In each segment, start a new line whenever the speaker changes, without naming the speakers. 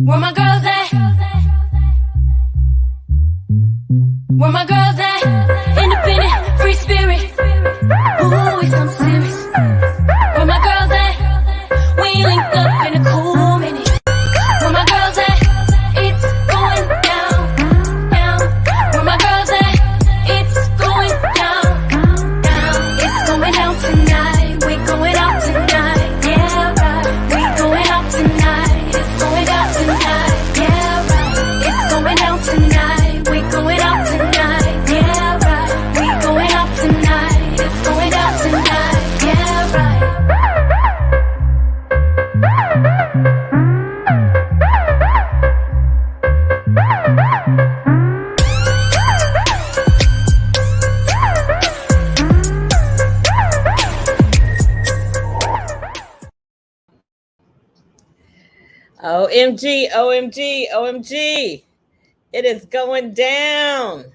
Where my girls at? Where my girls at? Independent, free spirit. Ooh, it's something serious. Where my girls at? We link up in a cool minute. Where my girls at? It's going down, down. Where my girls at? It's going down, down. It's going down tonight. We going out tonight. Yeah, right. We going out tonight. It's going down tonight. Yeah, right. It's going down tonight. We going out tonight. Yeah, right. We going out tonight. It's going down tonight. Yeah, right.
OMG, OMG, OMG. It is going down.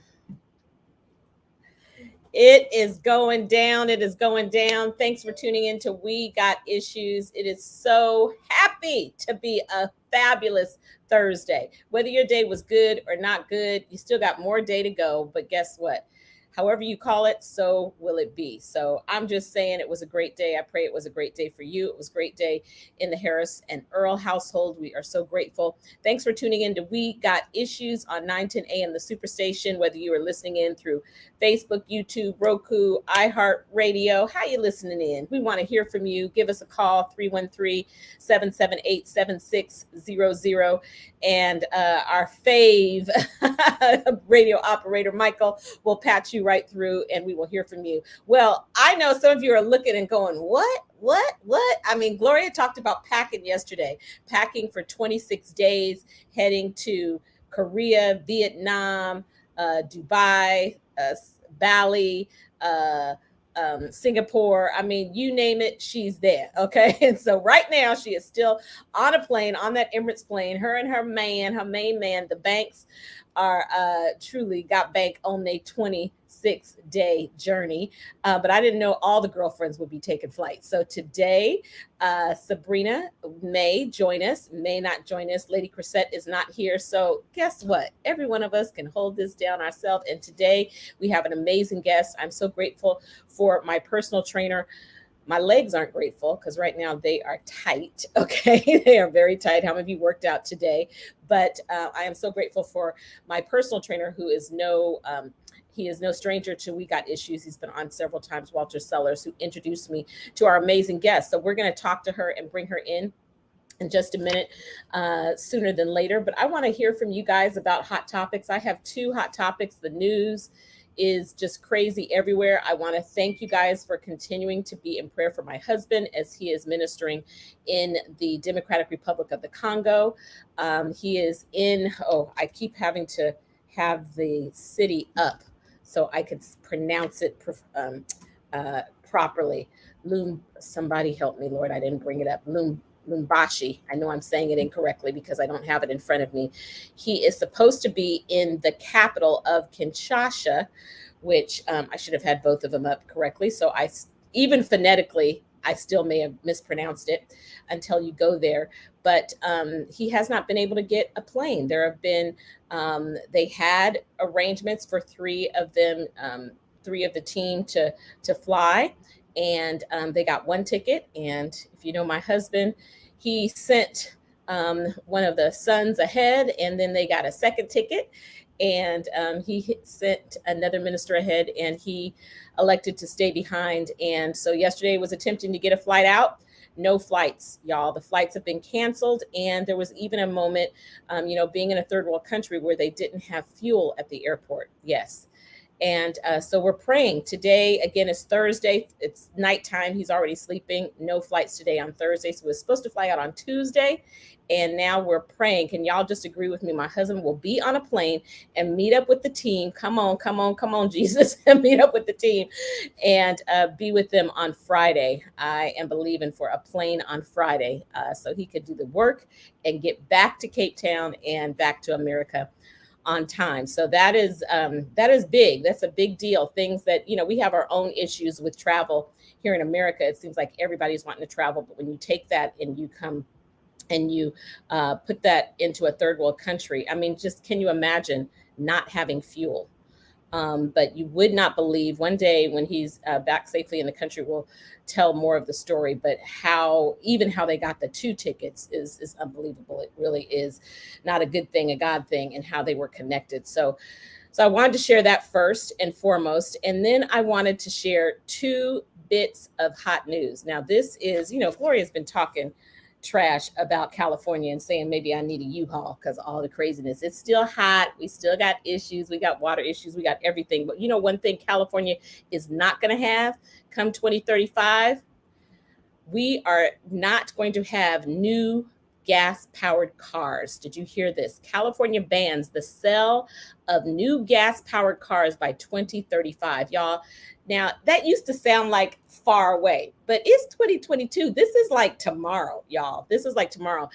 It is going down. It is going down. Thanks for tuning in to We Got Issues. It is so happy to be a fabulous Thursday. Whether your day was good or not good, you still got more day to go. But guess what? However you call it, so will it be. So I'm just saying it was a great day. I pray it was a great day for you. It was a great day in the Harris and Earl household. We are so grateful. Thanks for tuning in to We Got Issues on 910 AM, the Superstation, whether you are listening in through Facebook, YouTube, Roku, iHeartRadio. How you listening in? We want to hear from you. Give us a call, 313-778-7600. And our fave radio operator, Michael, will patch you right through and we will hear from you. Well, I know some of you are looking and going, what? I mean, Gloria talked about packing yesterday, packing for 26 days, heading to Korea, Vietnam, Dubai, Bali, Singapore. I mean, you name it, she's there. Okay. And so right now she is still on a plane, on that Emirates plane, her and her main man, the Banks are truly got bank on a 26-day journey. But I didn't know all the girlfriends would be taking flight. So today, Sabrina may join us, may not join us. Lady Chrisette is not here. So guess what? Every one of us can hold this down ourselves. And today we have an amazing guest. I'm so grateful for my personal trainer. My legs aren't grateful because right now they are tight. Okay. They are very tight. How many of you worked out today? But I am so grateful for my personal trainer who is he is no stranger to We Got Issues. He's been on several times, Walter Sellers, who introduced me to our amazing guest. So we're going to talk to her and bring her in just a minute, sooner than later. But I want to hear from you guys about hot topics. I have two hot topics. The news is just crazy everywhere. I want to thank you guys for continuing to be in prayer for my husband as he is ministering in the Democratic Republic of the Congo. He is in, I keep having to have the city up so I could pronounce it properly. Somebody help me, Lord. I didn't bring it up. Lumbashi. I know I'm saying it incorrectly because I don't have it in front of me. He is supposed to be in the capital of Kinshasa, which I should have had both of them up correctly. So even phonetically, I still may have mispronounced it until you go there. But he has not been able to get a plane. There have been, they had arrangements for three of the team to fly. And they got one ticket. And if you know my husband, he sent one of the sons ahead, and then they got a second ticket. And he sent another minister ahead, and he elected to stay behind. And so yesterday was attempting to get a flight out. No flights, y'all. The flights have been canceled. And there was even a moment, being in a third world country where they didn't have fuel at the airport. Yes. And so we're praying. Today, again, is Thursday. It's nighttime. He's already sleeping. No flights today on Thursday. So we're supposed to fly out on Tuesday. And now we're praying. Can y'all just agree with me? My husband will be on a plane and meet up with the team. Come on, Jesus, and meet up with the team and be with them on Friday. I am believing for a plane on Friday so he could do the work and get back to Cape Town and back to America on time. So that is big. That's a big deal. Things that, we have our own issues with travel here in America. It seems like everybody's wanting to travel, but when you take that and you come and you put that into a third world country. I mean, just can you imagine not having fuel? But you would not believe, one day when he's back safely in the country, we'll tell more of the story. But how they got the 2 tickets is unbelievable. It really is not a good thing, a God thing, and how they were connected. So I wanted to share that first and foremost, and then I wanted to share 2 bits of hot news. Now, this is, Gloria's been talking trash about California and saying maybe I need a U-Haul because all the craziness. It's still hot. We still got issues. We got water issues. We got everything. But one thing California is not going to have come 2035, we are not going to have new gas-powered cars. Did you hear this? California bans the sale of new gas-powered cars by 2035. Y'all, now that used to sound like far away, but it's 2022. This is like tomorrow, y'all. This is like tomorrow.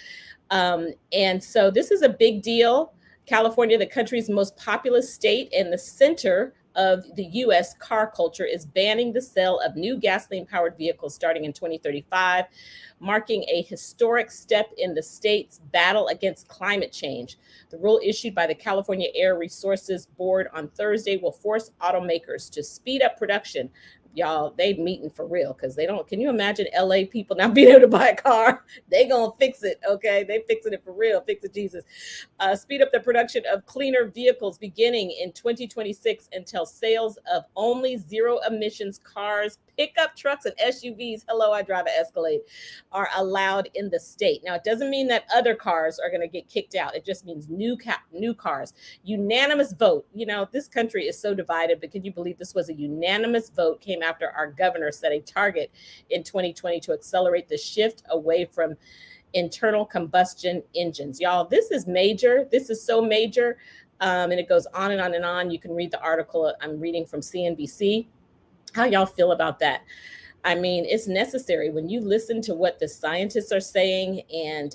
And so this is a big deal. California, the country's most populous state and the center of the U.S. car culture, is banning the sale of new gasoline-powered vehicles starting in 2035, marking a historic step in the state's battle against climate change. The rule issued by the California Air Resources Board on Thursday will force automakers to speed up production. Y'all, they meeting for real because they don't. Can you imagine LA people not being able to buy a car? They gonna fix it, okay? They fixing it for real. Fix it, Jesus. Speed up the production of cleaner vehicles beginning in 2026 until sales of only zero emissions cars, pickup trucks, and SUVs. Hello, I drive an Escalade. Are allowed in the state. Now, it doesn't mean that other cars are going to get kicked out. It just means new cars. Unanimous vote. This country is so divided, but can you believe this was a unanimous vote? Came after our governor set a target in 2020 to accelerate the shift away from internal combustion engines. Y'all, this is major. This is so major. And it goes on and on and on. You can read the article I'm reading from CNBC. How y'all feel about that? I mean, it's necessary when you listen to what the scientists are saying, and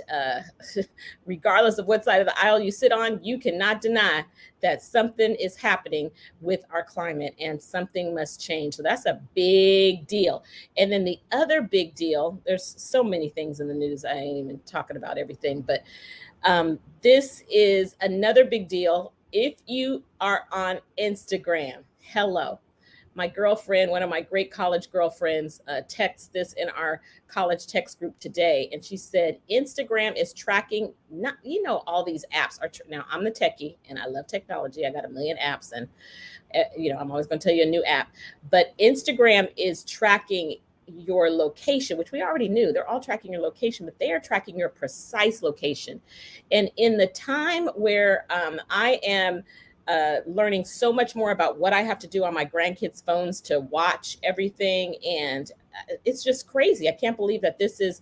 regardless of what side of the aisle you sit on, you cannot deny that something is happening with our climate and something must change. So that's a big deal. And then the other big deal, there's so many things in the news. I ain't even talking about everything, but this is another big deal. If you are on Instagram, hello. My girlfriend, one of my great college girlfriends, texted this in our college text group today. And she said, Instagram is tracking, not, all these apps are, now I'm the techie and I love technology. I got a million apps and, I'm always going to tell you a new app, but Instagram is tracking your location, which we already knew. They're all tracking your location, but they are tracking your precise location. And in the time where I am learning so much more about what I have to do on my grandkids' phones to watch everything. And it's just crazy. I can't believe that this is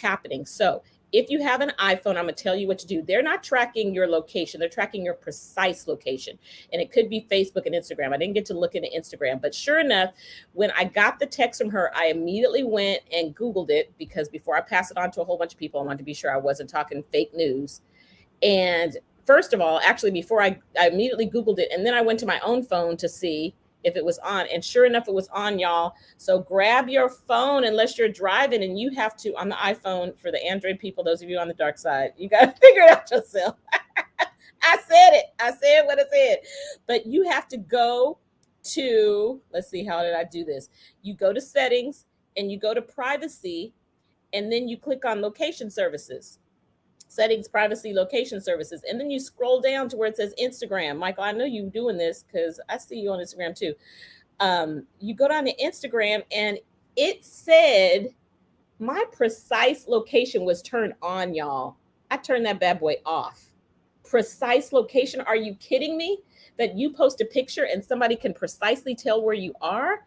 happening. So if you have an iPhone, I'm going to tell you what to do. They're not tracking your location. They're tracking your precise location. And it could be Facebook and Instagram. I didn't get to look into Instagram. But sure enough, when I got the text from her, I immediately went and Googled it, because before I pass it on to a whole bunch of people, I wanted to be sure I wasn't talking fake news. And first of all, actually, before I immediately Googled it, and then I went to my own phone to see if it was on. And sure enough, it was on, y'all. So grab your phone unless you're driving, and you have to, on the iPhone, for the Android people, those of you on the dark side, you got to figure it out yourself. I said it. I said what I said. But you have to go to, let's see, how did I do this? You go to settings and you go to privacy, and then you click on location services. Settings, privacy, location services. And then you scroll down to where it says Instagram. Michael, I know you're doing this because I see you on Instagram too. You go down to Instagram, and it said my precise location was turned on, y'all. I turned that bad boy off. Precise location. Are you kidding me? That you post a picture and somebody can precisely tell where you are?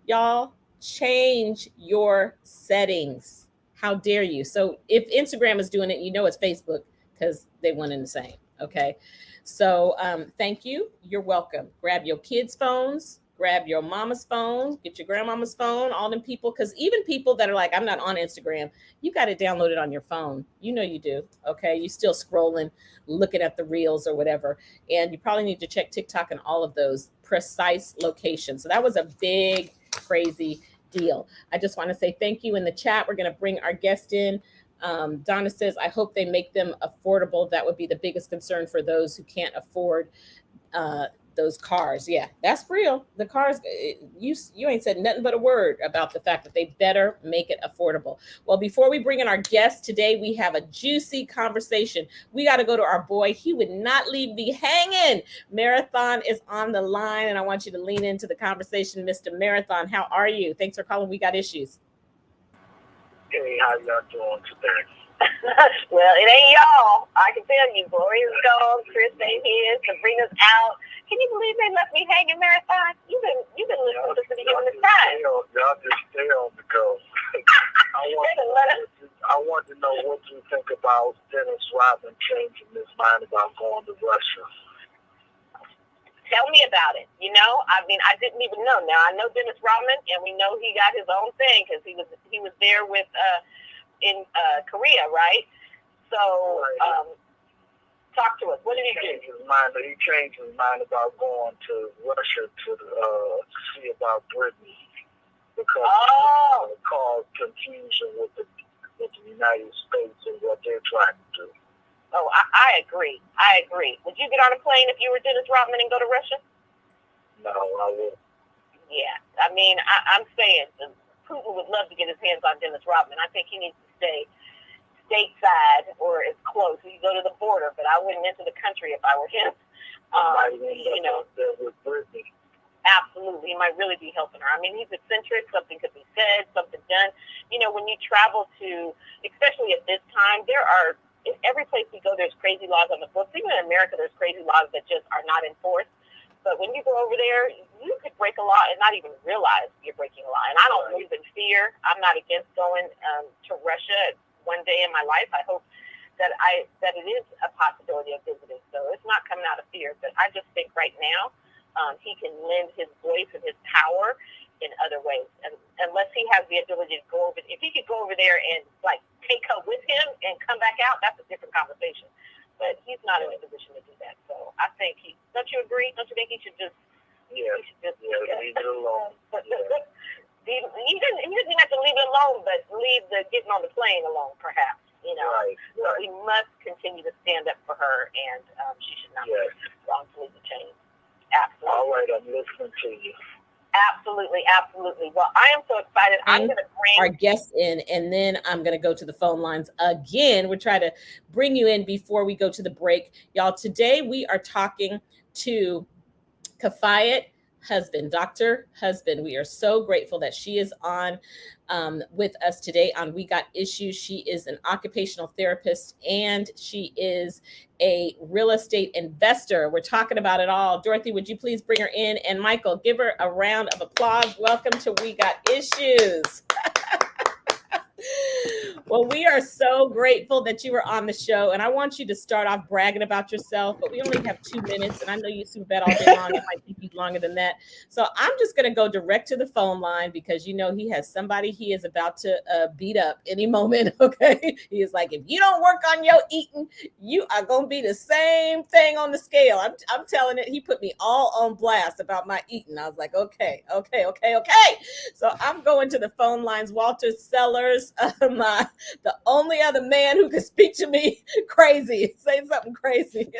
Y'all, change your settings. How dare you? So if Instagram is doing it, it's Facebook, because they one and the same. Okay. So thank you. You're welcome. Grab your kids' phones, grab your mama's phone, get your grandmama's phone, all them people. Because even people that are like, I'm not on Instagram, you got to download it on your phone. You do. Okay. You still scrolling, looking at the reels or whatever. And you probably need to check TikTok and all of those precise locations. So that was a big, crazy deal. I just want to say thank you in the chat. We're going to bring our guest in Donna says, I hope they make them affordable. That would be the biggest concern for those who can't afford uh, those cars. Yeah, that's real. The cars, you ain't said nothing but a word about the fact that they better make it affordable. Well, before we bring in our guest today, we have a juicy conversation. We got to go to our boy. He would not leave me hanging. Marathon is on the line, and I want you to lean into the conversation, Mr. Marathon. How are you? Thanks for calling. We got issues.
Hey, how y'all doing today? Well, it ain't y'all. I can tell you, Gloria's gone, Chris ain't here, Sabrina's out. Can you believe they left me hanging, Marathon? You've been listening to the beginning of the time.
Y'all just stay on because I want to know what you think about Dennis Rodman changing his mind about going to Russia.
Tell me about it. You know, I mean, I didn't even know. Now I know Dennis Rodman, and we know he got his own thing because he was there with in Korea, right? So, talk to us. What did he do?
He changed his mind about going to Russia to see about Britain because it caused confusion with the United States and what they're trying to do.
Oh, I agree. Would you get on a plane if you were Dennis Rodman and go to Russia?
No, I wouldn't.
Yeah. I mean, I'm saying Putin would love to get his hands on Dennis Rodman. I think he needs to stay stateside or as close. He could go to the border, but I wouldn't enter the country if I were him. You know,
with Britain.
Absolutely. He might really be helping her. I mean, he's eccentric. Something could be said, something done. You know, when you travel to, especially at this time, in every place we go, there's crazy laws on the books. Even in America, there's crazy laws that just are not enforced. But when you go over there, you could break a law and not even realize you're breaking a law. And I don't move in fear. I'm not against going to Russia one day in my life. I hope that it is a possibility of visiting. So it's not coming out of fear. But I just think right now he can lend his voice and his power in other ways. And unless he has the ability to go over, if he could go over there and like take her with him and come back out, that's a different conversation. But he's not in a position to do that. So I think don't you agree? Don't you think he should just
leave it alone.
He doesn't have to leave it alone, but leave the getting on the plane alone, perhaps. You know,
right.
We must continue to stand up for her, and she should not be wrongfully detained. Absolutely.
All right, I'm listening to you.
Absolutely. Well, I am so excited. I'm going to bring
our guests in, and then I'm going to go to the phone lines again. We're trying to bring you in before we go to the break. Y'all, today we are talking to Kafayet Husband, Dr. Husband. We are so grateful that she is on with us today on We Got Issues. She is an occupational therapist and she is a real estate investor. We're talking about it all. Dorothy, would you please bring her in? And Michael, give her a round of applause. Welcome to We Got Issues. Well, we are so grateful that you were on the show, and I want you to start off bragging about yourself, but we only have 2 minutes, and I know you super bet all day long. It might take you longer than that. So I'm just going to go direct to the phone line because, you know, he has somebody he is about to beat up any moment, okay? He is like, if you don't work on your eating, you are going to be the same thing on the scale. I'm telling it. He put me all on blast about my eating. I was like, okay. So I'm going to the phone lines. Walter Sellers, the only other man who could speak to me crazy, say something crazy.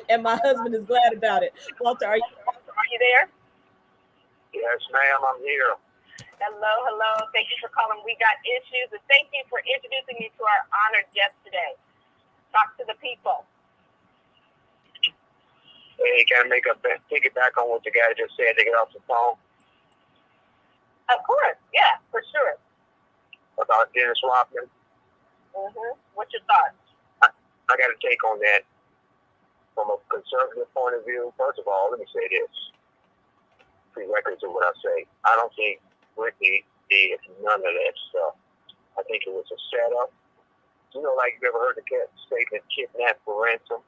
And my husband is glad about it. Walter, are you there?
Yes, ma'am, I'm here.
Hello. Thank you for calling We Got Issues, and thank you for introducing me to our honored guest today. Talk to the people.
Hey, can I make a piggyback on what the guy just said to get off the phone?
Of course, yeah, for sure.
About Dennis Rodman.
What's your thoughts?
I got to take on that from a conservative point of view. First of all, let me say this. Prerequisite to what I say. I don't think Britney did none of that stuff. I think it was a setup. You know, like you ever heard the statement, kidnapped for ransom?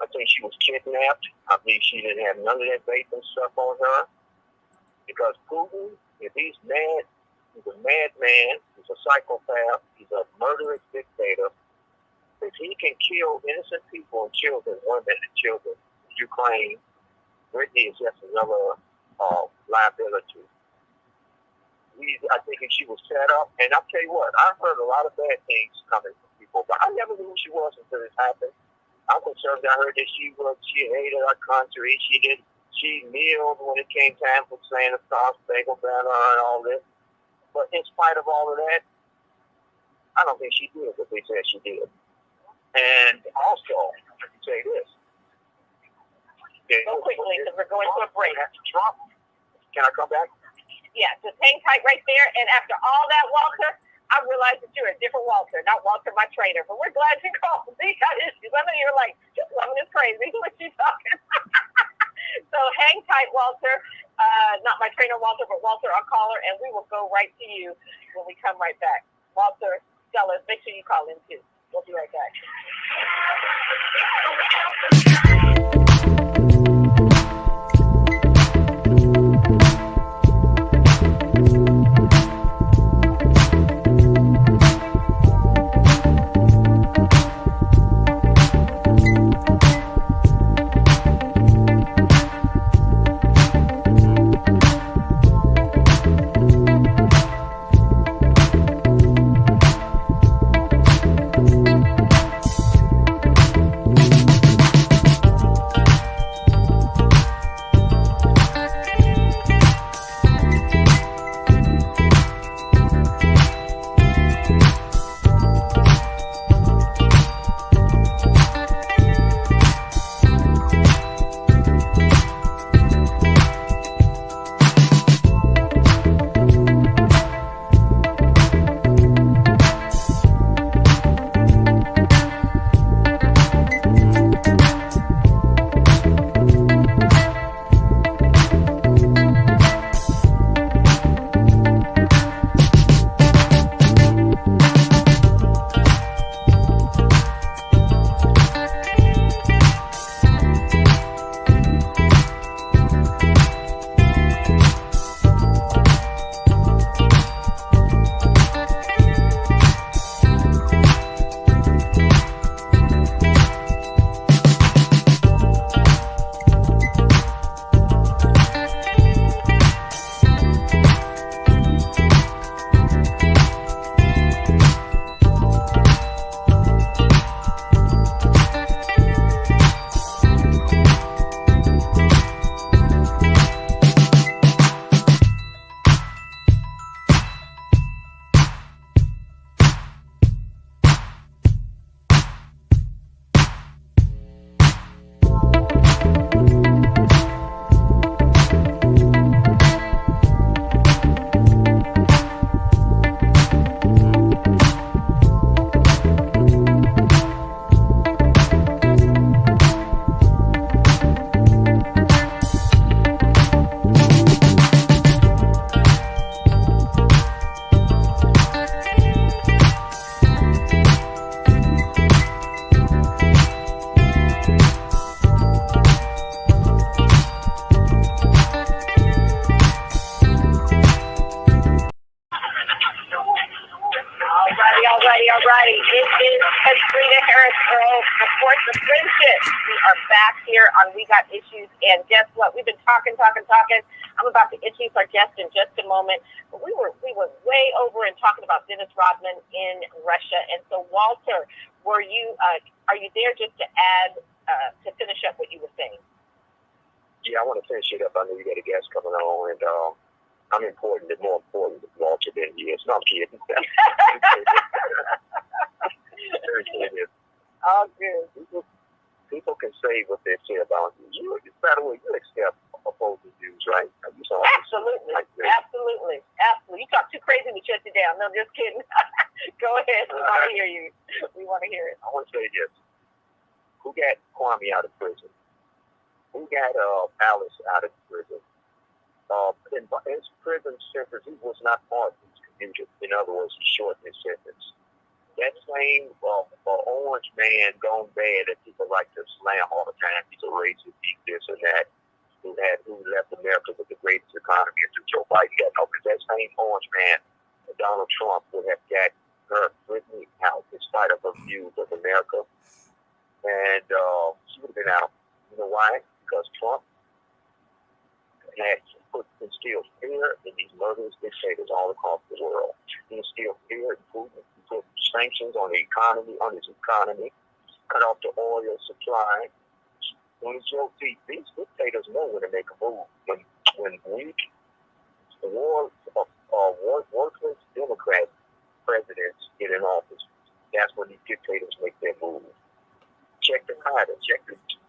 I think she was kidnapped. I believe she didn't have none of that vaping stuff on her. Because Putin, if he's mad, he's a madman, he's a psychopath, he's a murderous dictator. If he can kill innocent people and children, women and children, Ukraine, Brittany is just another liability. I think she was set up. And I'll tell you what, I've heard a lot of bad things coming from people, but I never knew who she was until this happened. I'm concerned. I heard that she hated our country. She kneeled when it came time for saying the Star Spangled Banner and all this. But in spite of all of that, I don't think she did what they said she did. And also, let me say this.
Go quickly because we're going to a break.
Trump. Can I come back?
Yeah, just hang tight right there. And after all that, Walter, I realized that you're a different Walter, not Walter, my trainer. But we're glad you called. We got issues. I know you're like, this woman is crazy. What you talking? So hang tight, Walter. Not my trainer, Walter, but Walter, our caller, and we will go right to you when we come right back. Walter, tell us. Make sure you call in too. We'll be right back. Alrighty. It is Katrina Harris Earl, the Force of Friendship. We are back here on We Got Issues, and guess what? We've been talking. I'm about to introduce our guest in just a moment, but we were way over and talking about Dennis Rodman in Russia, and so Walter, are you there just to add to finish up what you were saying?
Yeah, I want to finish it up. I know you got a guest coming on, and I'm important. They're more important than Walter than he is. No, I'm kidding.
Oh, good.
People can say what they say about you. By the way, you accept opposing views, right?
Absolutely. You talk too crazy, we shut you down. No, just kidding. Go ahead. We want to hear you. We want to hear it.
I want to say this. Who got Kwame out of prison? Who got Alice out of prison? In his prison sentence, he was not part of his commuted. In other words, he shortened his sentence. That same orange man gone bad that people like to slam all the time. He's a racist, he's this and that. Who left America with the greatest economy until Joe Biden got over. That same orange man, Donald Trump, would have got her Brittany out in spite of her views of America. And she would have been out. You know why? Because Trump that instill fear in these murderous dictators all across the world. They instill fear in Putin, put sanctions on the economy, on his economy, cut off the oil supply. When these dictators know when to make a move. When weak, worthless Democrat presidents get in office, that's when these dictators make their move. Check the patterns.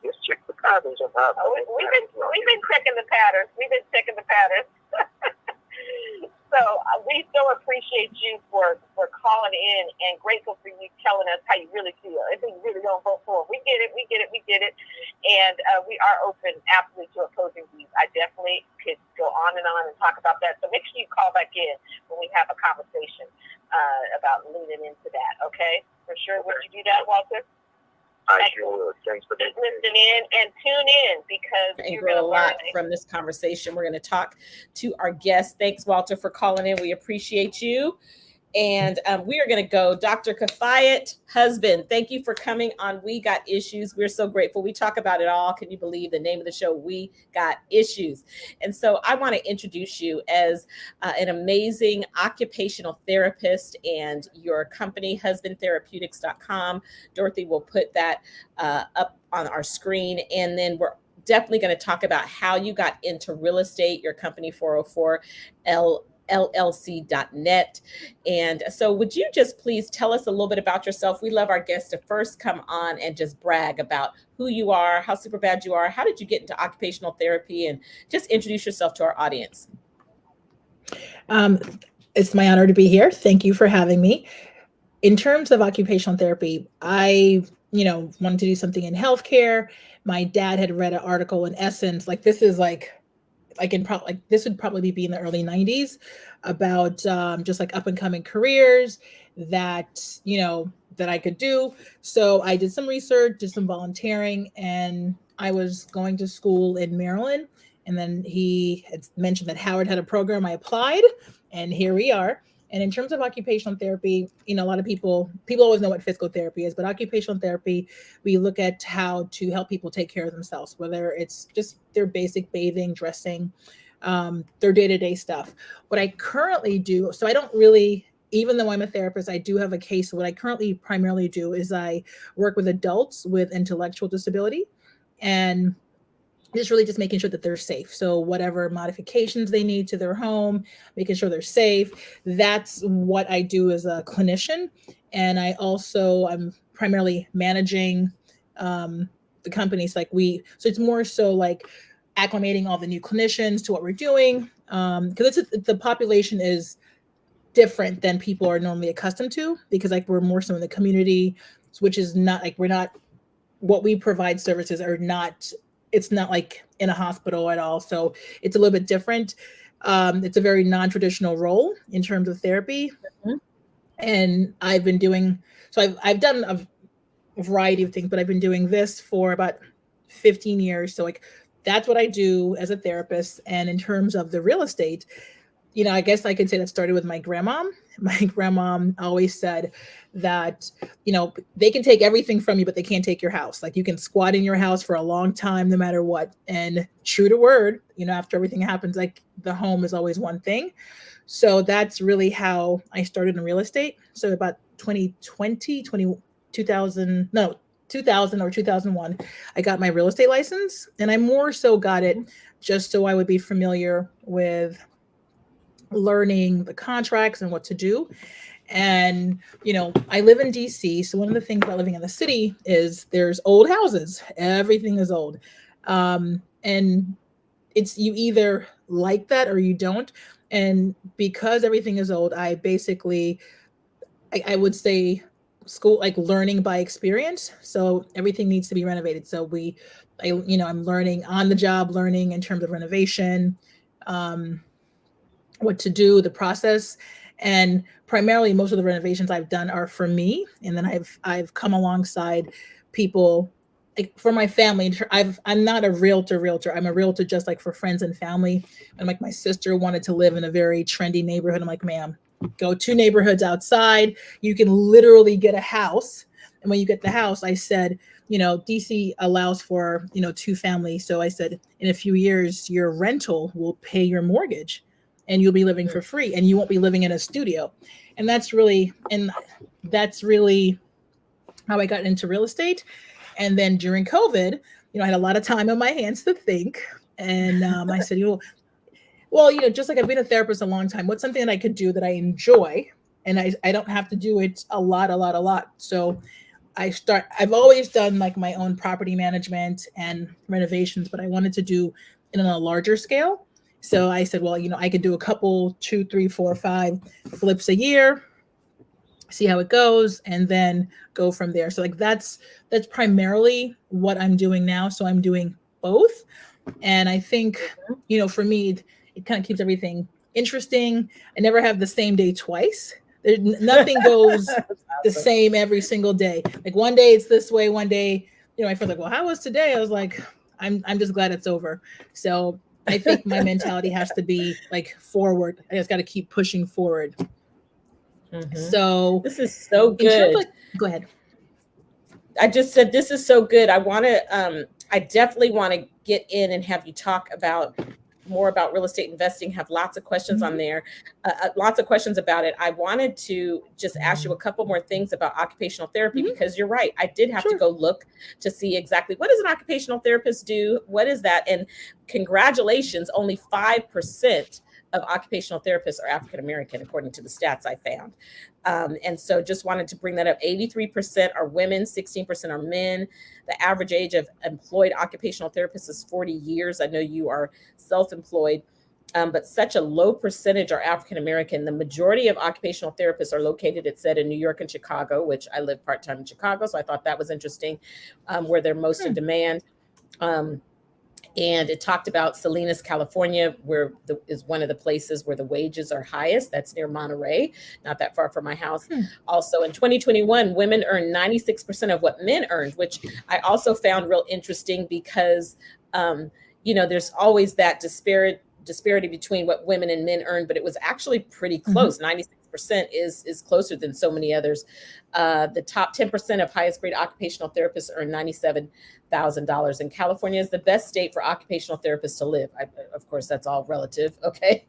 Just check the patterns of how.
We've been checking the patterns. We've been checking the patterns. So we so appreciate you for calling in, and grateful for you telling us how you really feel. I think you really don't vote for it. We get it. And we are open absolutely to opposing views. I definitely could go on and talk about that. So make sure you call back in when we have a conversation about leaning into that. Okay? For sure. Would you do that, Walter?
I sure will. Thanks for
listen in and tune in, because
you're going to learn a lot from this conversation. We're going to talk to our guests. Thanks, Walter, for calling in. We appreciate you. And we are going to go. Dr. Kafayet Husband, thank you for coming on We Got Issues. We're so grateful. We talk about it all. Can you believe the name of the show? We Got Issues. And so I want to introduce you as an amazing occupational therapist, and your company, husbandtherapeutics.com. Dorothy will put that up on our screen. And then we're definitely going to talk about how you got into real estate, your company 404 LLC.net. And so would you just please tell us a little bit about yourself? We love our guests to first come on and just brag about who you are, how super bad you are, how did you get into occupational therapy, and just introduce yourself to our audience.
It's my honor to be here. Thank you for having me. In terms of occupational therapy, I wanted to do something in healthcare. My dad had read an article in Essence, this would probably be in the early 90s, about just up and coming careers that I could do. So I did some research, did some volunteering, and I was going to school in Maryland. And then he had mentioned that Howard had a program. I applied, and here we are. And in terms of occupational therapy, a lot of people always know what physical therapy is, but occupational therapy, we look at how to help people take care of themselves, whether it's just their basic bathing, dressing, their day-to-day stuff. What I currently do, so I don't really, even though I'm a therapist, I do have a case. What I currently primarily do is I work with adults with intellectual disability, and just making sure that they're safe. So whatever modifications they need to their home, making sure they're safe. That's what I do as a clinician. And I'm primarily managing the companies. So it's more so acclimating all the new clinicians to what we're doing. Because the population is different than people are normally accustomed to, because we're more so in the community, which is not we're not, what we provide services are not, it's not like in a hospital at all. So it's a little bit different. It's a very non-traditional role in terms of therapy. Mm-hmm. And I've been doing, so I've done a variety of things, but I've been doing this for about 15 years. So that's what I do as a therapist. And in terms of the real estate, I guess I could say that started with my grandma. My grandma always said that, they can take everything from you, but they can't take your house. You can squat in your house for a long time, no matter what. And true to word, after everything happens, the home is always one thing. So that's really how I started in real estate. So about 2000 or 2001, I got my real estate license, and I more so got it just so I would be familiar with learning the contracts and what to do. And, I live in DC. So one of the things about living in the city is there's old houses. Everything is old. And it's, you either like that or you don't. And because everything is old, I basically, I would say school, learning by experience. So everything needs to be renovated. So I'm learning on the job, learning in terms of renovation, what to do, the process. And primarily most of the renovations I've done are for me. And then I've come alongside people for my family. I'm not a realtor. I'm a realtor just for friends and family. And my sister wanted to live in a very trendy neighborhood. I'm ma'am, go 2 neighborhoods outside. You can literally get a house And when you get the house, I said, DC allows for, 2 families. So I said, in a few years, your rental will pay your mortgage and you'll be living for free and you won't be living in a studio. And that's really how I got into real estate. And then during COVID, I had a lot of time on my hands to think. And I said, well, just like I've been a therapist a long time, what's something that I could do that I enjoy? And I don't have to do it a lot. So I've always done like my own property management and renovations, but I wanted to do it on a larger scale. So I said, well, I could do a couple, 2, 3, 4, 5 flips a year, see how it goes, and then go from there. So like that's primarily what I'm doing now. So I'm doing both. And I think, for me, it kind of keeps everything interesting. I never have the same day twice. Nothing goes the same every single day. Like one day it's this way, one day, I feel like, well, how was today? I was like, I'm just glad it's over. So I think my mentality has to be like forward. I just got to keep pushing forward. So
this is so good.
Go ahead.
I just said, this is so good. I definitely want to get in and have you talk about more about real estate investing, have lots of questions on there, lots of questions about it. I wanted to just ask you a couple more things about occupational therapy, because you're right. I did have to go look to see exactly what does an occupational therapist do? What is that? And congratulations, only 5% of occupational therapists are African-American, according to the stats I found. And so just wanted to bring that up. 83% are women, 16% are men. The average age of employed occupational therapists is 40 years. I know you are self-employed, but such a low percentage are African-American. The majority of occupational therapists are located, it said, in New York and Chicago, which I live part-time in Chicago. So I thought that was interesting, where they're most in demand. And it talked about Salinas, California, where is one of the places where the wages are highest. That's near Monterey, not that far from my house. Also, in 2021, women earned 96% of what men earned, which I also found real interesting because, there's always that disparity between what women and men earn, but it was actually pretty close. 96% is closer than so many others. The top 10% of highest grade occupational therapists earn $97,000. And California is the best state for occupational therapists to live. Of course, that's all relative. Okay.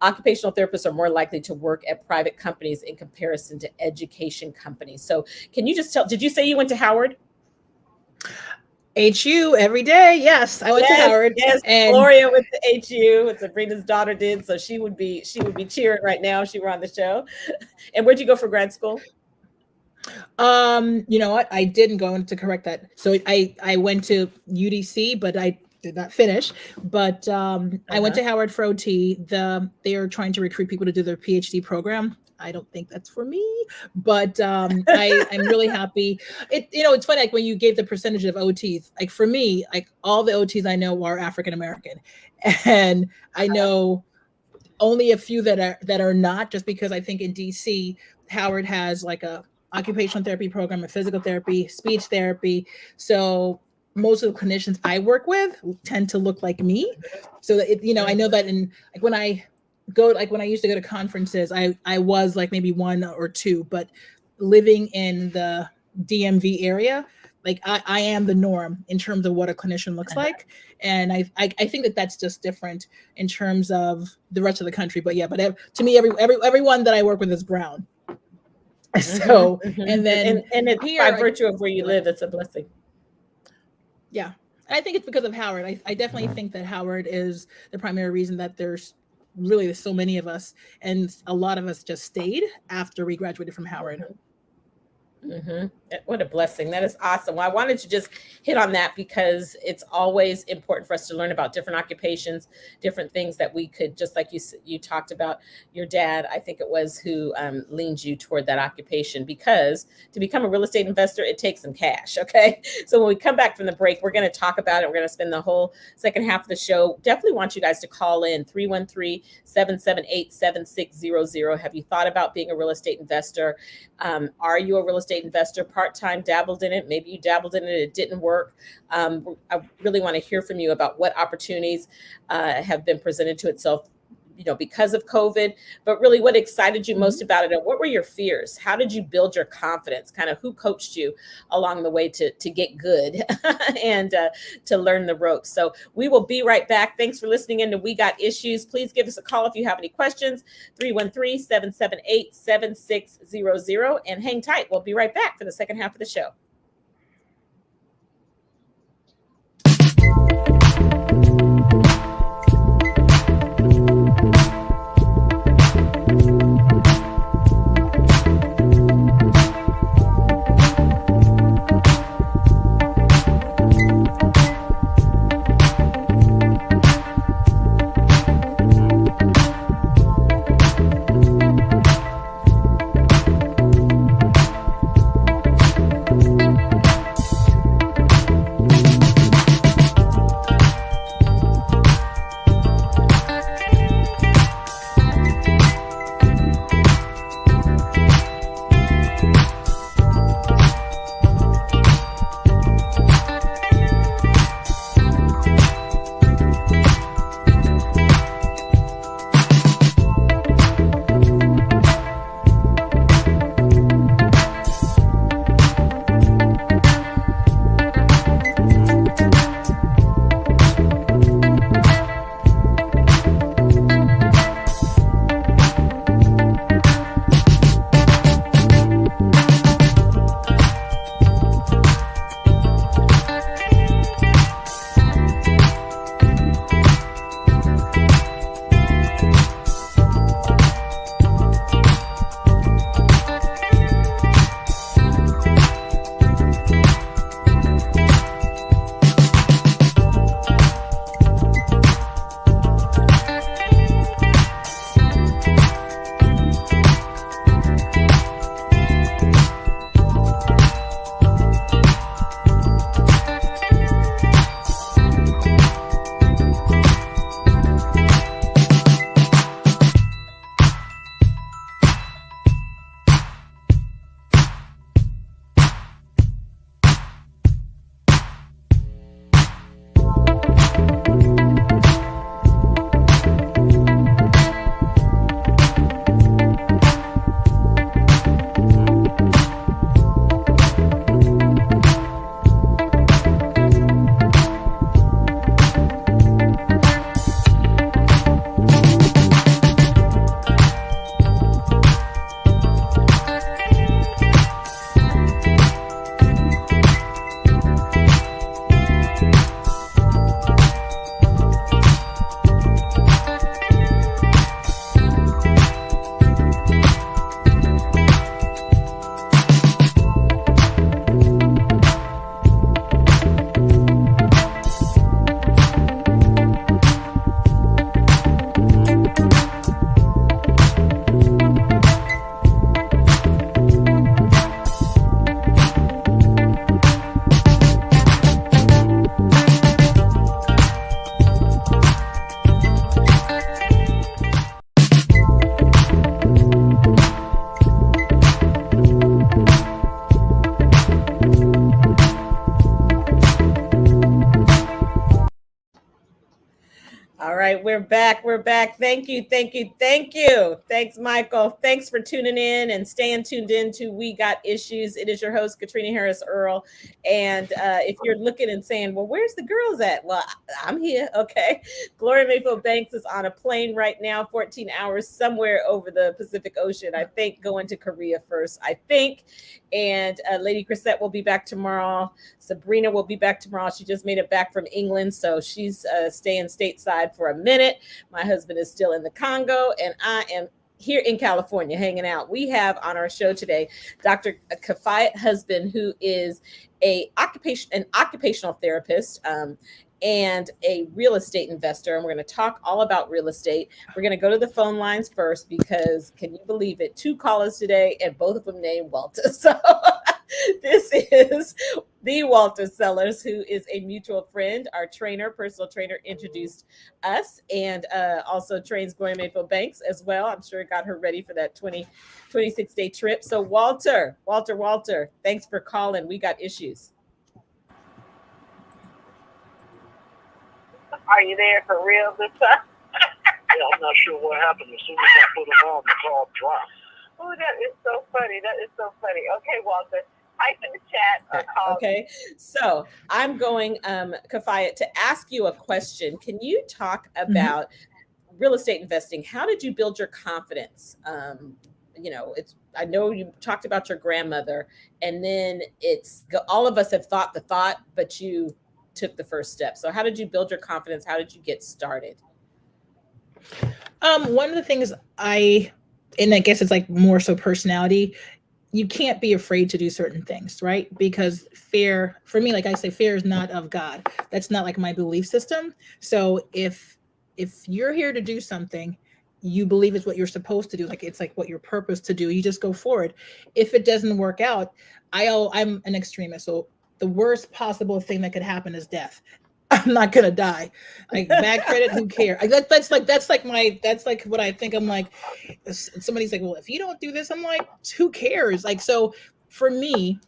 Occupational therapists are more likely to work at private companies in comparison to education companies. So can you just did you say you went to Howard?
HU every day. Yes, I went to Howard.
Yes, and Gloria went to HU, and Sabrina's daughter did. So she would be cheering right now if she were on the show. And where'd you go for grad school?
You know what? I didn't go to correct that. So I went to UDC, but I did not finish. But I went to Howard for OT. They are trying to recruit people to do their PhD program. I don't think that's for me, but I'm really happy. It's funny, like when you gave the percentage of OTs, like for me, like all the OTs I know are African-American, and I know only a few that are not, just because I think in DC, Howard has like a occupational therapy program, a physical therapy, speech therapy. So most of the clinicians I work with tend to look like me. So that I know that when I used to go to conferences, I was like maybe 1 or 2, but living in the DMV area, like I am the norm in terms of what a clinician looks like. And I think that that's just different in terms of the rest of the country. But yeah, to me, everyone that I work with is brown. So, and then
and it's here, by virtue of where you live, it's a blessing.
Yeah. And I think it's because of Howard. I definitely think that Howard is the primary reason that there's so many of us, and a lot of us just stayed after we graduated from Howard.
What a blessing. That is awesome. Well, I wanted to just hit on that because it's always important for us to learn about different occupations, different things that we could, just like you talked about your dad, I think it was, who leaned you toward that occupation, because to become a real estate investor, it takes some cash. Okay. So when we come back from the break, we're going to talk about it. We're going to spend the whole second half of the show. Definitely want you guys to call in 313-778-7600. Have you thought about being a real estate investor? Are you a real estate investor, part-time, dabbled in it? Maybe you dabbled in it, it didn't work. I really want to hear from you about what opportunities have been presented to because of COVID, but really what excited you most about it, and what were your fears? How did you build your confidence? Kind of who coached you along the way to get good and to learn the ropes? So we will be right back. Thanks for listening in to We Got Issues. Please give us a call if you have any questions, 313-778-7600, and hang tight. We'll be right back for the second half of the show. All right, we're back. We're back. Thank you. Thank you. Thank you. Thanks, Michael. Thanks for tuning in and staying tuned in to We Got Issues. It is your host, Katrina Harris Earl. And if you're looking and saying, well, where's the girls at? Well, I'm here. Okay. Gloria Mayfield Banks is on a plane right now, 14 hours somewhere over the Pacific Ocean. I think going to Korea first, I think. And Lady Chrisette will be back tomorrow. Sabrina will be back tomorrow. She just made it back from England, so she's staying stateside for a minute. My husband is still in the Congo, and I am here in California hanging out. We have on our show today Dr. Kafayet Husband, who is an occupational therapist and a real estate investor. And we're going to talk all about real estate. We're going to go to the phone lines first because, can you believe it? 2 callers today and both of them named Walter. So this is the Walter Sellers, who is a mutual friend. Our personal trainer, introduced us and also trains Gloria Mayfield Banks as well. I'm sure it got her ready for that 26-day trip. So Walter, thanks for calling. We Got Issues.
Are you there for real this time?
I'm not sure what happened. As soon as I put them on, the call dropped.
Oh, that is so funny. That is so funny. Okay, Walter, type in the chat or call.
Okay, so I'm going, Kafayet, to ask you a question. Can you talk about real estate investing? How did you build your confidence? I know you talked about your grandmother, and then all of us have thought the thought, but you took the first step. So how did you build your confidence? How did you get started?
One of the things and I guess it's like more so personality, you can't be afraid to do certain things, right? Because fear, for me, like I say, fear is not of God. That's not like my belief system. So if you're here to do something, you believe it's what you're supposed to do, like it's like what your purpose to do, you just go forward. If it doesn't work out, I'm an extremist. So the worst possible thing that could happen is death. I'm not gonna die. Like bad credit, who cares? That's like what I think. I'm like, somebody's like, well, if you don't do this, I'm like, who cares? Like, so for me,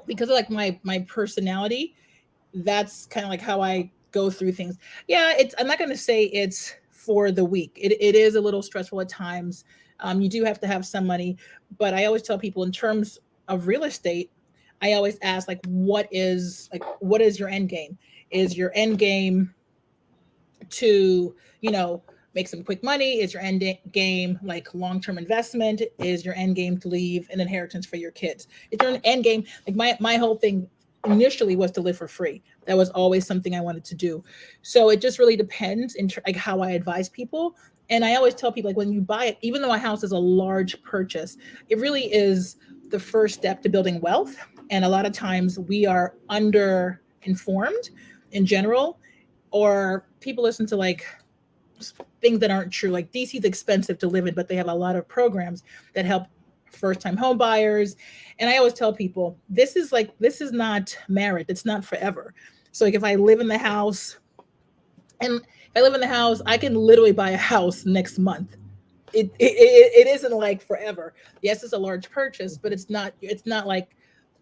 because of like my personality, that's kind of like how I go through things. Yeah, I'm not gonna say it's for the weak. It is a little stressful at times. You do have to have some money, but I always tell people in terms of real estate, I always ask like, what is your end game? Is your end game to, make some quick money? Is your end game like long-term investment? Is your end game to leave an inheritance for your kids? Is your end game, like my whole thing initially was to live for free. That was always something I wanted to do. So it just really depends like how I advise people. And I always tell people, like, when you buy it, even though a house is a large purchase, it really is the first step to building wealth. And a lot of times we are under informed in general, or people listen to like things that aren't true. Like DC is expensive to live in, but they have a lot of programs that help first-time home buyers. And I always tell people, this is not marriage. It's not forever. So like if I live in the house, I can literally buy a house next month. It isn't like forever. Yes, it's a large purchase, but it's not like,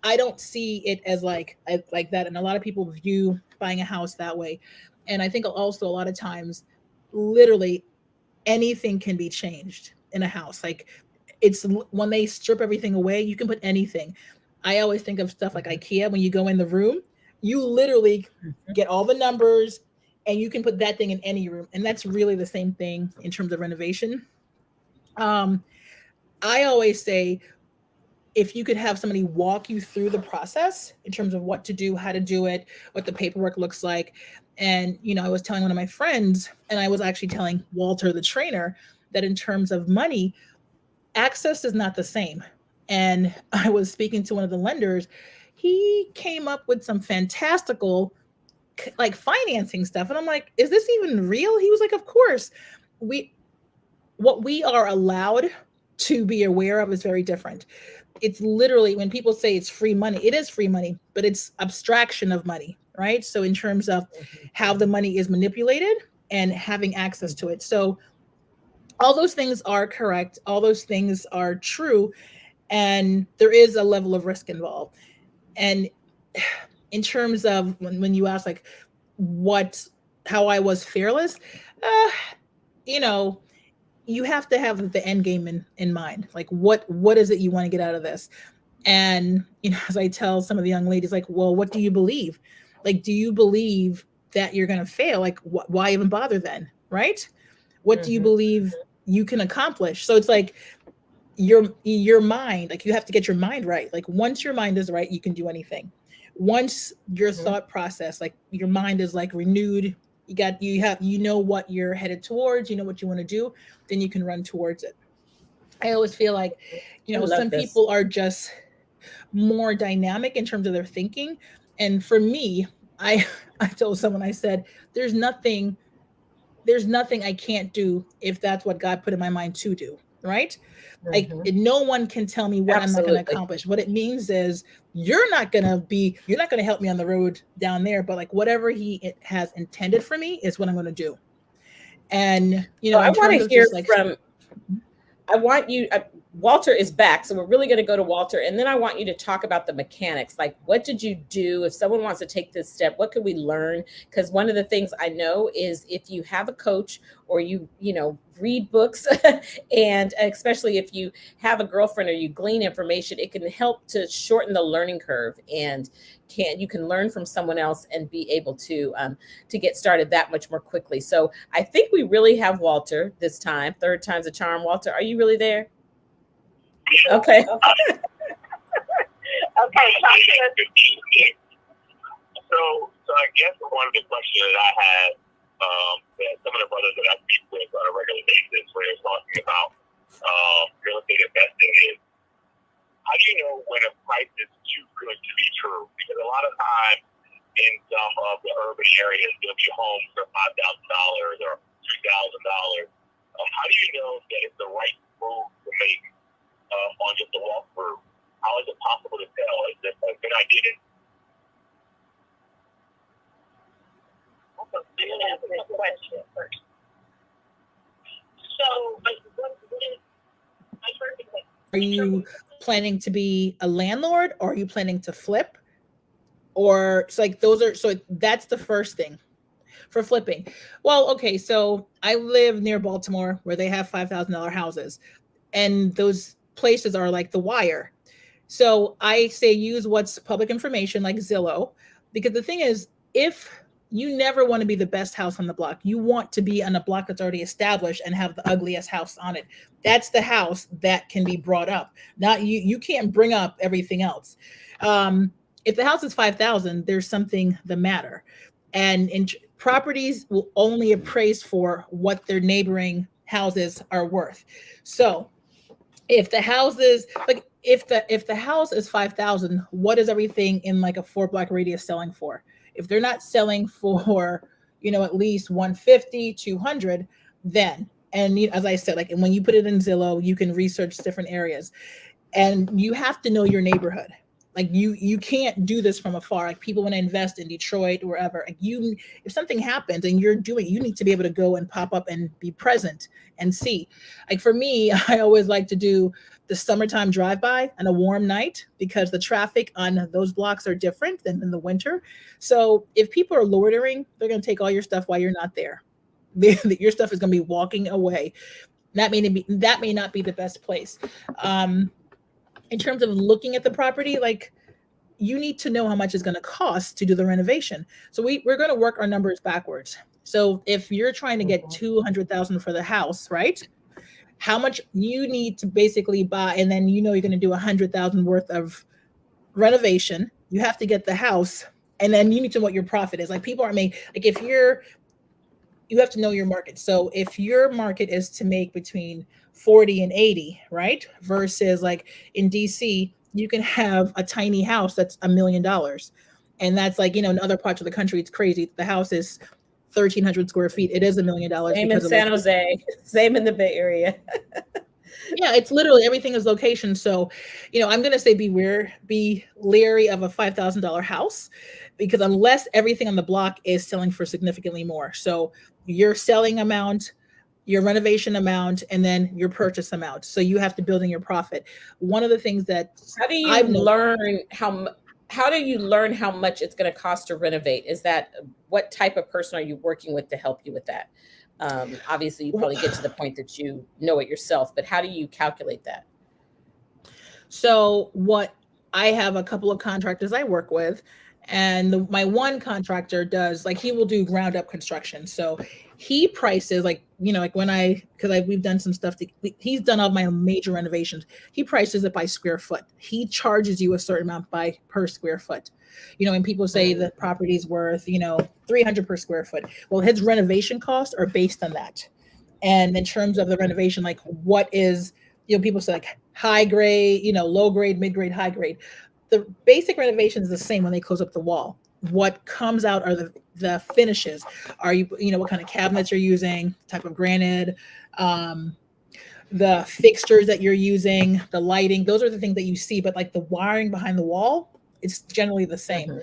I don't see it as like that. And a lot of people view buying a house that way. And I think also a lot of times, literally anything can be changed in a house. Like it's when they strip everything away, you can put anything. I always think of stuff like IKEA. When you go in the room, you literally get all the numbers and you can put that thing in any room. And that's really the same thing in terms of renovation. I always say, if you could have somebody walk you through the process in terms of what to do, how to do it, what the paperwork looks like. And, I was telling one of my friends, and I was actually telling Walter, the trainer, that in terms of money, access is not the same. And I was speaking to one of the lenders. He came up with some fantastical like financing stuff. And I'm like, is this even real? He was like, of course. What we are allowed to be aware of is very different. It's literally, when people say it's free money, it is free money, but it's abstraction of money, right? So in terms of how the money is manipulated and having access to it. So all those things are correct. All those things are true. And there is a level of risk involved. And in terms of when you ask like how I was fearless, you have to have the end game in mind. Like what is it you want to get out of this? And, as I tell some of the young ladies, like, well, what do you believe? Like, do you believe that you're going to fail? Like, why even bother then? Right? What do you believe you can accomplish? So it's like your mind, like you have to get your mind right. Like once your mind is right, you can do anything. Once your thought process, like your mind is like renewed, you know what you're headed towards, you know what you want to do, then you can run towards it. I always feel like, some people are just more dynamic in terms of their thinking. And for me, I told someone, I said, there's nothing I can't do if that's what God put in my mind to do. Right? Like no one can tell me what I'm not going to accomplish. What it means is you're not going to help me on the road down there, but like whatever he has intended for me is what I'm going to do. And,
I want to hear from I want you, Walter is back. So we're really going to go to Walter. And then I want you to talk about the mechanics. Like, what did you do? If someone wants to take this step, what could we learn? Because one of the things I know is if you have a coach or read books, and especially if you have a girlfriend or you glean information, it can help to shorten the learning curve, and you can learn from someone else and be able to get started that much more quickly. So I think we really have Walter this time. Third time's a charm. Walter, are you really there? Okay.
Okay, talk to us.
So I guess one of the questions that I had, that some of the brothers that I speak with on a regular basis, where they're talking about real estate investing, is how do you know when a price is too good to be true? Because a lot of times in some of the urban areas, there'll be homes for $5,000 or $2,000. How do you know that it's the right move to make on just a walkthrough? How is it possible to tell? Is this a good idea?
I'm going to answer this question first. So, what is my first question?
Are you planning to be a landlord, or are you planning to flip? Or it's like that's the first thing for flipping. Well, okay, so I live near Baltimore where they have $5,000 houses, and those places are like The Wire. So I say use what's public information like Zillow, because the thing is, if you never want to be the best house on the block, you want to be on a block that's already established and have the ugliest house on it. That's the house that can be brought up. Not you. You can't bring up everything else. If the house is 5,000, there's something the matter, and properties will only appraise for what their neighboring houses are worth. So if the house is like, if the house is 5,000, what is everything in like a 4-block radius selling for? If they're not selling for, at least 150, 200, then, and as I said, like, and when you put it in Zillow, you can research different areas, and you have to know your neighborhood. Like you can't do this from afar. Like people want to invest in Detroit or wherever. Like if something happens and you need to be able to go and pop up and be present and see. Like for me, I always like to do the summertime drive-by on a warm night, because the traffic on those blocks are different than in the winter. So if people are loitering, they're going to take all your stuff while you're not there. Your stuff is going to be walking away. That may not be the best place. In terms of looking at the property, like you need to know how much it's going to cost to do the renovation. So we're going to work our numbers backwards. So if you're trying to get 200,000 for the house, right? How much you need to basically buy, and then you're going to do 100,000 worth of renovation. You have to get the house, and then you need to know what your profit is. Like people aren't making, like you have to know your market. So if your market is to make between 40 and 80, right? Versus like in DC, you can have a tiny house that's $1 million. And that's like, in other parts of the country, it's crazy. The house is 1,300 square feet. It is $1 million.
Same in San Jose, same in the Bay Area.
Yeah, it's literally everything is location. So, I'm going to say be leery of a $5,000 house, because unless everything on the block is selling for significantly more. So your selling amount, your renovation amount, and then your purchase amount. So you have to build in your profit. One of the things that
how do you learn how much it's going to cost to renovate? Is that, what type of person are you working with to help you with that? Obviously you probably get to the point that you know it yourself, but how do you calculate that?
So I have a couple of contractors I work with, and my one contractor does, like, he will do ground up construction. So he prices like we've done some stuff he's done all my major renovations. He prices it by square foot. He charges you a certain amount per square foot. And people say the property's worth, 300 per square foot. Well, his renovation costs are based on that. And in terms of the renovation, like what is, people say like high grade, low grade, mid grade, high grade. The basic renovation is the same when they close up the wall. What comes out are the finishes. Are what kind of cabinets you're using, type of granite, the fixtures that you're using, the lighting. Those are the things that you see. But like the wiring behind the wall, it's generally the same. Mm-hmm.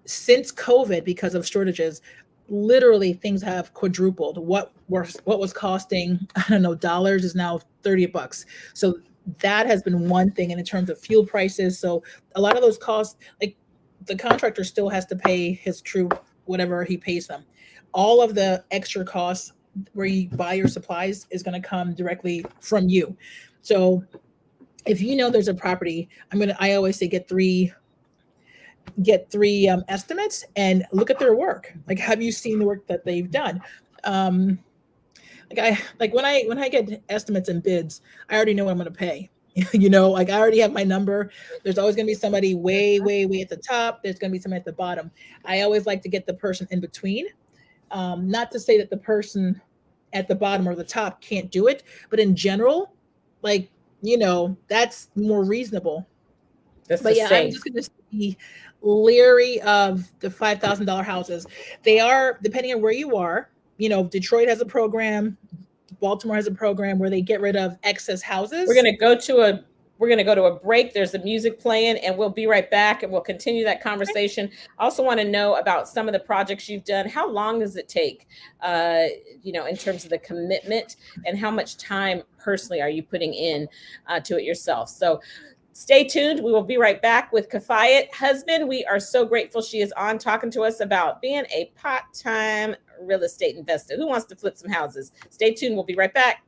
Since COVID, because of shortages, literally things have quadrupled. What was costing, I don't know, dollars is now $30. So that has been one thing. And in terms of fuel prices, so a lot of those costs, like the contractor still has to pay his crew whatever he pays them. All of the extra costs where you buy your supplies is going to come directly from you. So if you know there's a property, I always say get three estimates and look at their work. Like, have you seen the work that they've done? When I get estimates and bids, I already know what I'm going to pay. Like I already have my number. There's always going to be somebody way, way, way at the top. There's going to be somebody at the bottom. I always like to get the person in between. Not to say that the person at the bottom or the top can't do it, but in general, like, that's more reasonable. But yeah, I'm just going to be leery of the $5,000 houses. They are, depending on where you are, Detroit has a program, Baltimore has a program where they get rid of excess houses.
We're going to go to a break. There's the music playing, and we'll be right back, and we'll continue that conversation. I also want to know about some of the projects you've done. How long does it take, in terms of the commitment, and how much time personally are you putting in to it yourself? So stay tuned. We will be right back with Kafayet Husband. We are so grateful she is on talking to us about being a part-time real estate investor who wants to flip some houses. Stay tuned. We'll be right back.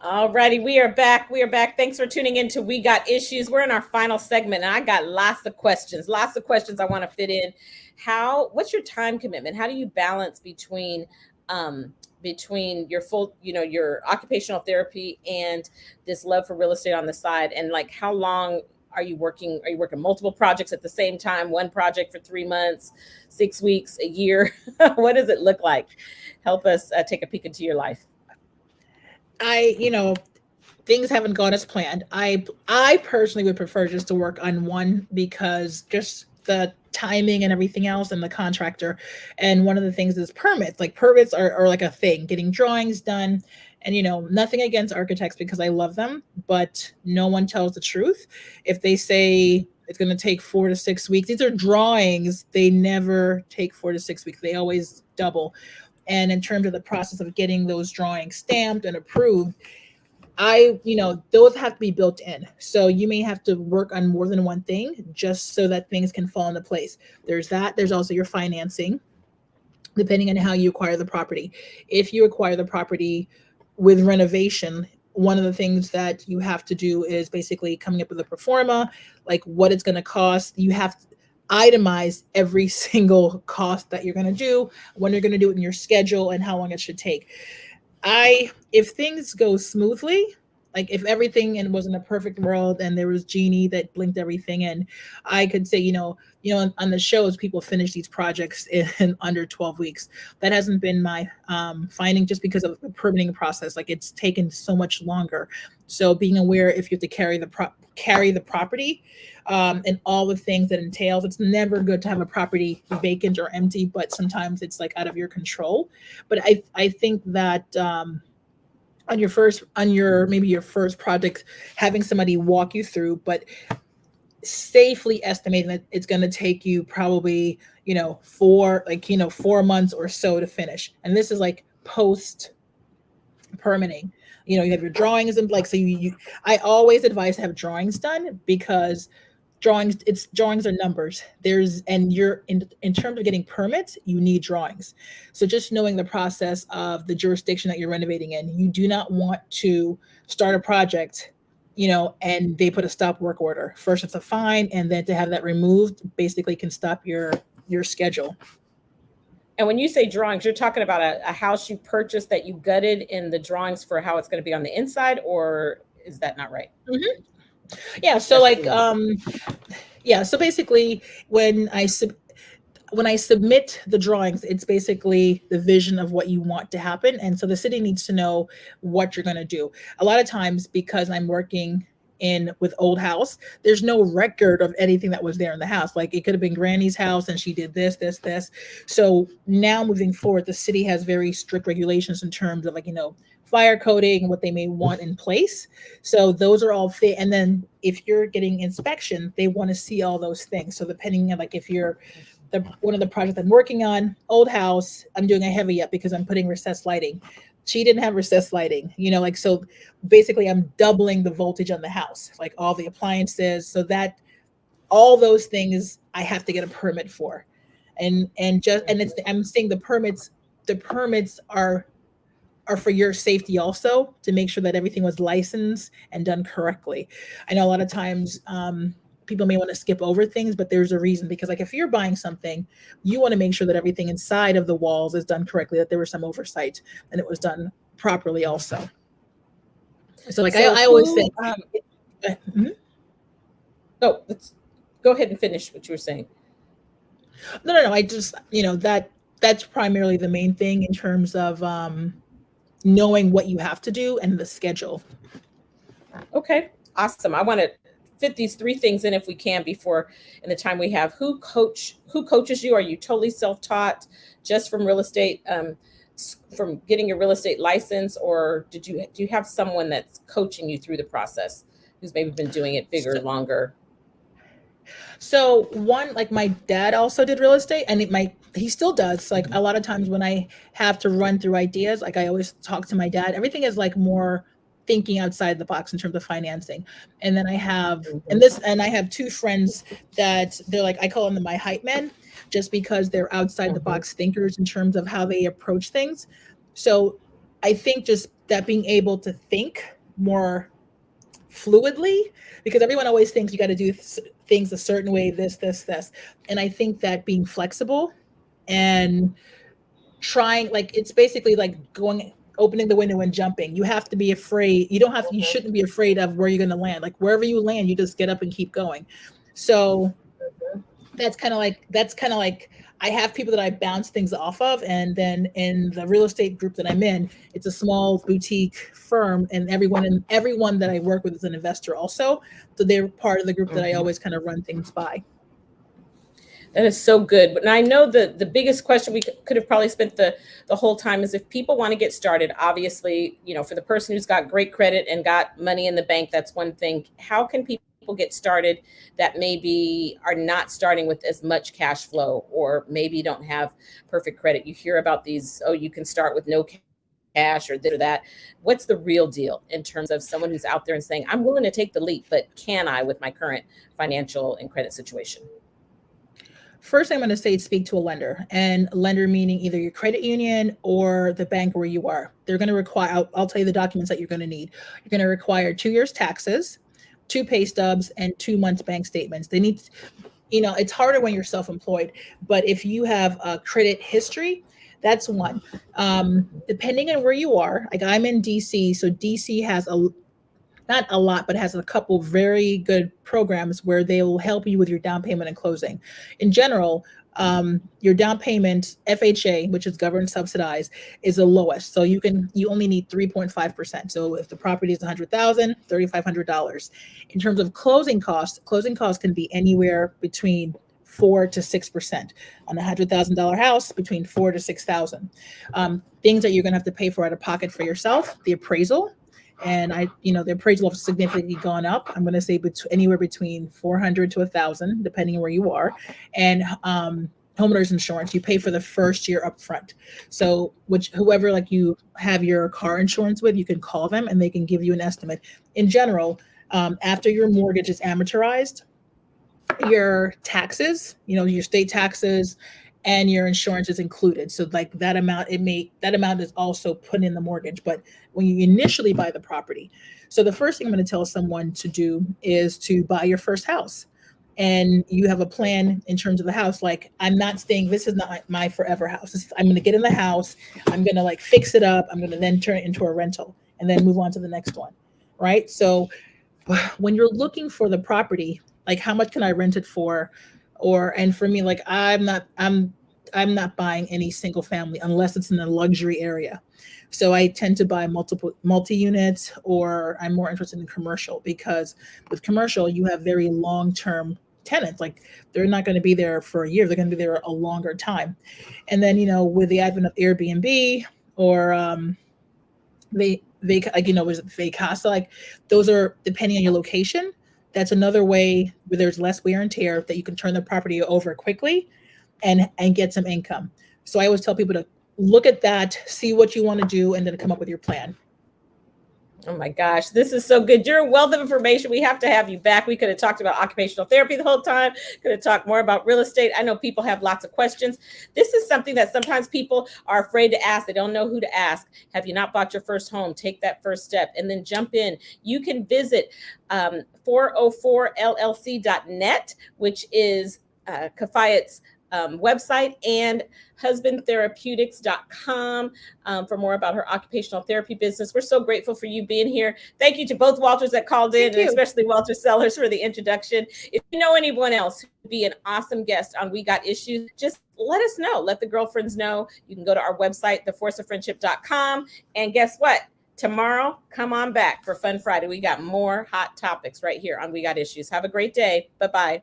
Alrighty, we are back. Thanks for tuning in to We Got Issues. We're in our final segment, and I got lots of questions I want to fit in. What's your time commitment? How do you balance between your full, your occupational therapy and this love for real estate on the side? And like, how long are you working? Are you working multiple projects at the same time? One project for 3 months, 6 weeks, a year? What does it look like? Help us take a peek into your life.
Things haven't gone as planned. I personally would prefer just to work on one because just the timing and everything else and the contractor. And one of the things is permits. Like permits are like a thing, getting drawings done. And, nothing against architects because I love them, but no one tells the truth. If they say it's going to take 4 to 6 weeks. These are drawings. They never take 4 to 6 weeks. They always double. And in terms of the process of getting those drawings stamped and approved, those have to be built in. So you may have to work on more than one thing just so that things can fall into place. There's that. There's also your financing, depending on how you acquire the property. If you acquire the property with renovation, one of the things that you have to do is basically coming up with a pro forma, like what it's going to cost. You have to itemize every single cost that you're going to do, when you're going to do it in your schedule, and how long it should take. If things go smoothly, like if everything and was in a perfect world and there was genie that blinked everything in, I could say, on the shows, people finish these projects in under 12 weeks. That hasn't been my finding, just because of the permitting process. Like, it's taken so much longer. So being aware, if you have to carry the property and all the things that entails, it's never good to have a property vacant or empty, but sometimes it's like out of your control. But I think that on your first project, having somebody walk you through, but safely estimating that it's going to take you probably 4 months or so to finish. And this is like post permitting. You have your drawings, and like, so I always advise to have drawings done, because drawings are numbers. In terms of getting permits, you need drawings. So just knowing the process of the jurisdiction that you're renovating in, you do not want to start a project, and they put a stop work order. First, it's a fine, and then to have that removed basically can stop your schedule.
And when you say drawings, you're talking about a house you purchased that you gutted in the drawings for how it's going to be on the inside, or is that not right?
Mm-hmm. Yeah. So so basically when I submit the drawings, it's basically the vision of what you want to happen. And so the city needs to know what you're going to do. A lot of times, because I'm working with old house, there's no record of anything that was there in the house. Like, it could have been Granny's house and she did this. So now moving forward, the city has very strict regulations in terms of fire coding and what they may want in place. So those are all fit. And then if you're getting inspection, they want to see all those things. So depending on if you're one of the projects I'm working on, old house, I'm doing a heavy up because I'm putting recessed lighting. She didn't have recessed lighting, so basically I'm doubling the voltage on the house, like all the appliances. So that all those things I have to get a permit for. I'm saying the permits are for your safety also, to make sure that everything was licensed and done correctly. I know a lot of times people may want to skip over things, but there's a reason, because if you're buying something, you want to make sure that everything inside of the walls is done correctly, that there was some oversight and it was done properly also. So I always say,
let's go ahead and finish what you were saying.
No. I just, that's primarily the main thing in terms of knowing what you have to do and the schedule.
Okay, awesome. I want to fit these 3 things in if we can in the time we have. Who coaches you? Are you totally self-taught, just from real estate, from getting your real estate license, or do you have someone that's coaching you through the process, who's maybe been doing it bigger, longer?
So one, like my dad also did real estate, and he still does. Like, a lot of times when I have to run through ideas, like I always talk to my dad. Everything is like more thinking outside the box in terms of financing. And then I have, I have 2 friends that they're like, I call them my hype men, just because they're outside the box thinkers in terms of how they approach things. So I think just that being able to think more fluidly, because everyone always thinks you got to do things a certain way, this. And I think that being flexible and trying, like, it's basically like opening the window and jumping. You have to be afraid. You shouldn't be afraid of where you're going to land. Like, wherever you land, you just get up and keep going. So that's kind of like I have people that I bounce things off of. And then in the real estate group that I'm in, it's a small boutique firm, and everyone that I work with is an investor also. So they're part of the group that I always kind of run things by.
That is so good. But I know the biggest question we could have probably spent the whole time is, if people want to get started, obviously, for the person who's got great credit and got money in the bank, that's one thing. How can people people get started that maybe are not starting with as much cash flow, or maybe don't have perfect credit? You hear about these, oh, you can start with no cash or this or that. What's the real deal in terms of someone who's out there and saying, I'm willing to take the leap, but can I with my current financial and credit situation?
First thing I'm going to say is speak to a lender, and lender meaning either your credit union or the bank where you are. They're going to require, I'll tell you the documents that you're going to need. You're going to require 2 years taxes, 2 pay stubs, and 2 months bank statements. They need, it's harder when you're self-employed, but if you have a credit history, that's one. Depending on where you are, like I'm in DC, so DC has not a lot, but has a couple very good programs where they will help you with your down payment and closing. In general, your down payment, FHA, which is government subsidized, is the lowest. So you only need 3.5%. So if the property is $100,000, $3,500. In terms of closing costs can be anywhere between 4 to 6% on a $100,000 house, between 4 to 6,000. Things that you're going to have to pay for out of pocket for yourself: the appraisal. And the appraisal has significantly gone up. I'm going to say anywhere between 400 to 1,000, depending on where you are. And homeowners insurance, you pay for the first year up front. So whoever like you have your car insurance with, you can call them and they can give you an estimate. In general, after your mortgage is amortized, your taxes, your state taxes and your insurance is included. So like that amount is also put in the mortgage. But when you initially buy the property, so the first thing I'm going to tell someone to do is to buy your first house. And you have a plan in terms of the house. Like, I'm not staying, this is not my forever house. I'm going to get in the house. I'm going to like fix it up. I'm going to then turn it into a rental and then move on to the next one. Right. So when you're looking for the property, like how much can I rent it for? And for me, like I'm not buying any single family unless it's in a luxury area. So I tend to buy multi-units, or I'm more interested in commercial, because with commercial, you have very long-term tenants. Like they're not going to be there for a year. They're going to be there a longer time. And then, with the advent of Airbnb or was it Vacasa? Like those are, depending on your location, that's another way where there's less wear and tear, that you can turn the property over quickly and get some income. So I always tell people to look at that, see what you want to do, and then come up with your plan.
Oh my gosh, this is so good. You're a wealth of information. We have to have you back. We could have talked about occupational therapy the whole time. Could have talked more about real estate. I know people have lots of questions. This is something that sometimes people are afraid to ask. They don't know who to ask. Have you not bought your first home? Take that first step and then jump in. You can visit 404llc.net, which is Kafayet's website, and husbandtherapeutics.com for more about her occupational therapy business. We're so grateful for you being here. Thank you to both Walters that called in, and especially Walter Sellers for the introduction. If you know anyone else who would be an awesome guest on We Got Issues, just let us know. Let the girlfriends know. You can go to our website, theforceoffriendship.com. And guess what? Tomorrow, come on back for Fun Friday. We got more hot topics right here on We Got Issues. Have a great day. Bye-bye.